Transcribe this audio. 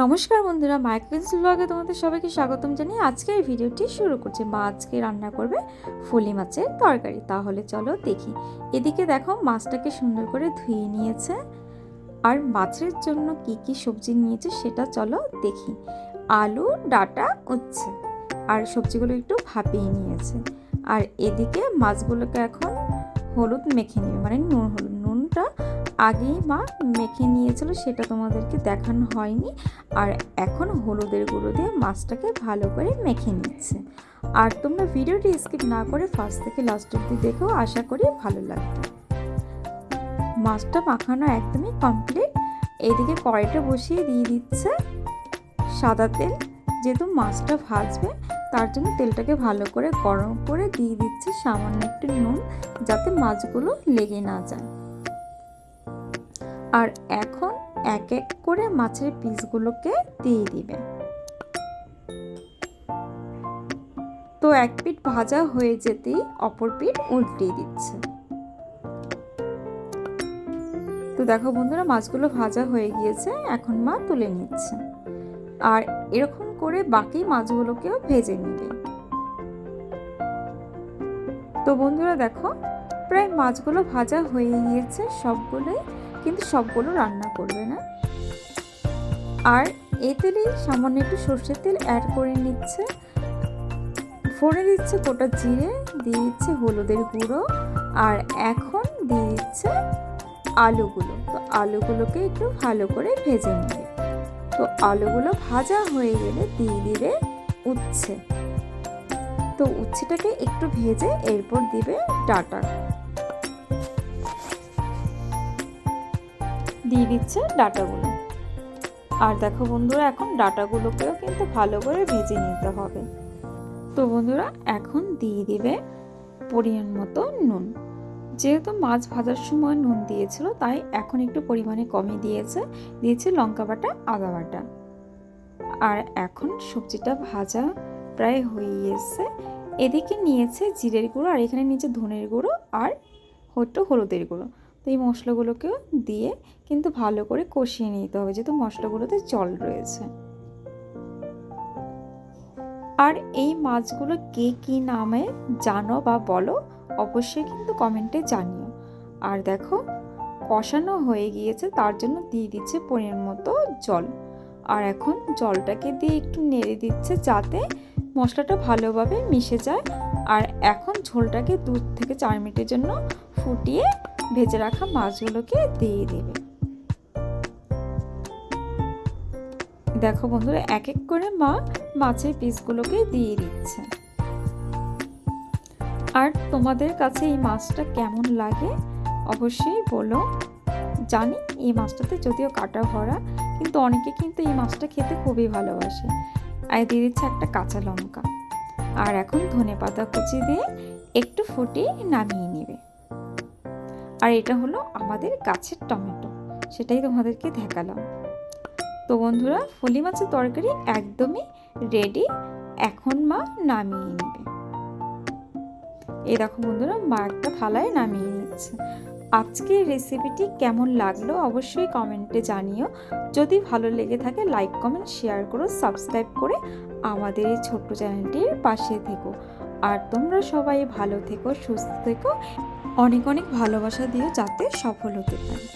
নমস্কার বন্ধুরা, mic pencil ব্লগে তোমাদের সবাইকে স্বাগতম জানিয়ে আজকে এই ভিডিওটি শুরু করছি। মা আজকে রান্না করবে ফলি মাছের তরকারি। তাহলে চলো দেখি। এদিকে দেখো মাছটাকে সুন্দর করে ধুয়ে নিয়েছে, আর মাছের জন্য কি কি সবজি নিয়েছে সেটা চলো দেখি। আলু, ডাঁটা, উচ্ছে আর সবজিগুলো একটু ভাপিয়ে নিয়েছে। আর এদিকে মাছগুলোকে এখন হলুদ মেখে নেবে, মানে নুনটা আগেই মা মেখে নিয়েছিল, সেটা তোমাদেরকে দেখানো হয়নি। আর এখন হলুদের গুঁড়ো দিয়ে মাছটাকে ভালো করে মেখে নিচ্ছে। আর তোমরা ভিডিওটি স্কিপ না করে ফার্স্ট থেকে লাস্ট অবধি দেখো, আশা করি ভালো লাগবে। মাছটা মাখানো একদমই কমপ্লিট। এইদিকে কড়াইটা বসিয়ে দিয়ে দিচ্ছে সাদা তেল, যেহেতু মাছটা ভাজবে তার জন্য তেলটাকে ভালো করে গরম করে দিয়ে দিচ্ছে সামান্য একটু নুন, যাতে মাছগুলো লেগে না যায়। আর এখন এক এক করে মাছের পিসগুলোকে দিয়ে দিবে। তো এক পিঠ ভাজা হয়ে যেতেই অপর পিঠ উল্টিয়ে দিচ্ছে। তো দেখো বন্ধুরা, মাছগুলো ভাজা হয়ে গিয়েছে, এখন মা তুলে নিচ্ছে। আর এরকম করে বাকি মাছগুলোকেও ভেজে নিবে। তো বন্ধুরা দেখো, প্রায় মাছগুলো ভাজা হয়ে গিয়েছে সবগুলোই, কিন্তু সবগুলো রান্না করবে না। আর এই তেলে সামান্য একটু সর্ষের তেল অ্যাড করে নিচ্ছে, ফোড়নে দিচ্ছে গোটা জিরে, দিয়ে দিচ্ছে হলুদের গুঁড়ো, আর এখন দিয়ে দিচ্ছে আলুগুলো। তো আলুগুলোকে একটু ভালো করে ভেজে নেবে। তো আলুগুলো ভাজা হয়ে গেলে দিয়ে দিবে উচ্ছে। তো উচ্ছেটাকে একটু ভেজে এরপর দিবে ডাঁটা, দিয়ে দিচ্ছে ডাঁটাগুলো। আর দেখো বন্ধুরা, এখন ডাঁটাগুলোকেও কিন্তু ভালো করে ভেজে নিতে হবে। তো বন্ধুরা এখন দিয়ে দিবে পরিমাণ মতো নুন। যেহেতু মাছ ভাজার সময় নুন দিয়েছিল, তাই এখন একটু পরিমাণে কমই দিয়েছে লঙ্কা বাটা, আদা বাটা। আর এখন সবজিটা ভাজা প্রায় হয়ে এসেছে। এদিকে নিয়েছে জিরের গুঁড়ো, আর এখানে নিয়েছে ধনের গুঁড়ো আর একটু হলুদের গুঁড়ো। তো এই মশলাগুলোকেও দিয়ে কিন্তু ভালো করে কষিয়ে নিতে হবে, যেহেতু মশলাগুলোতে জল রয়েছে। আর এই মাছগুলো কে কি নামে জানো বা বলো, অবশ্যই কিন্তু কমেন্টে জানিও। আর দেখো কষানো হয়ে গিয়েছে, তার জন্য দিয়ে দিচ্ছে পরিমাণ মতো জল। আর এখন জলটাকে দিয়ে একটু নেড়ে দিচ্ছে, যাতে মশলাটা ভালোভাবে মিশে যায়। আর এখন ঝোলটাকে 2 থেকে 4 মিনিটের জন্য ফুটিয়ে ভেজে রাখা মাছগুলোকে দিয়ে দেবে। দেখো বন্ধুরা, এক এক করে মা মাছের পিসগুলোকে দিয়ে দিচ্ছে। আর তোমাদের কাছে এই মাছটা কেমন লাগে অবশ্যই বলো। জানি এই মাছটাতে যদিও কাটা ভরা, কিন্তু অনেকে কিন্তু এই মাছটা খেতে খুবই ভালোবাসে। আর দিয়ে দিচ্ছে একটা কাঁচা লঙ্কা। আর এখন ধনেপাতা কুচি দিয়ে একটু ফুটিয়ে নামিয়ে নেবে। আর এটা হলো আমাদের গাছের টমেটো, সেটাই তোমাদেরকে দেখালাম। তো বন্ধুরা, ফলি মাছের তরকারি একদমই রেডি। এখন মা নামিয়ে নেবে। এই দেখো বন্ধুরা, মা একটা থালায় নামিয়ে নিচ্ছে। আজকের রেসিপিটি কেমন লাগলো অবশ্যই কমেন্টে জানিও। যদি ভালো লেগে থাকে লাইক, কমেন্ট, শেয়ার করো, সাবস্ক্রাইব করে আমাদের এই ছোট্ট চ্যানেলটির পাশে থেকো। আর তোমরা সবাই ভালো থেকো, সুস্থ থেকো, অনেক অনেক ভালোবাসা দিও, যাতে সফল হতে পারি।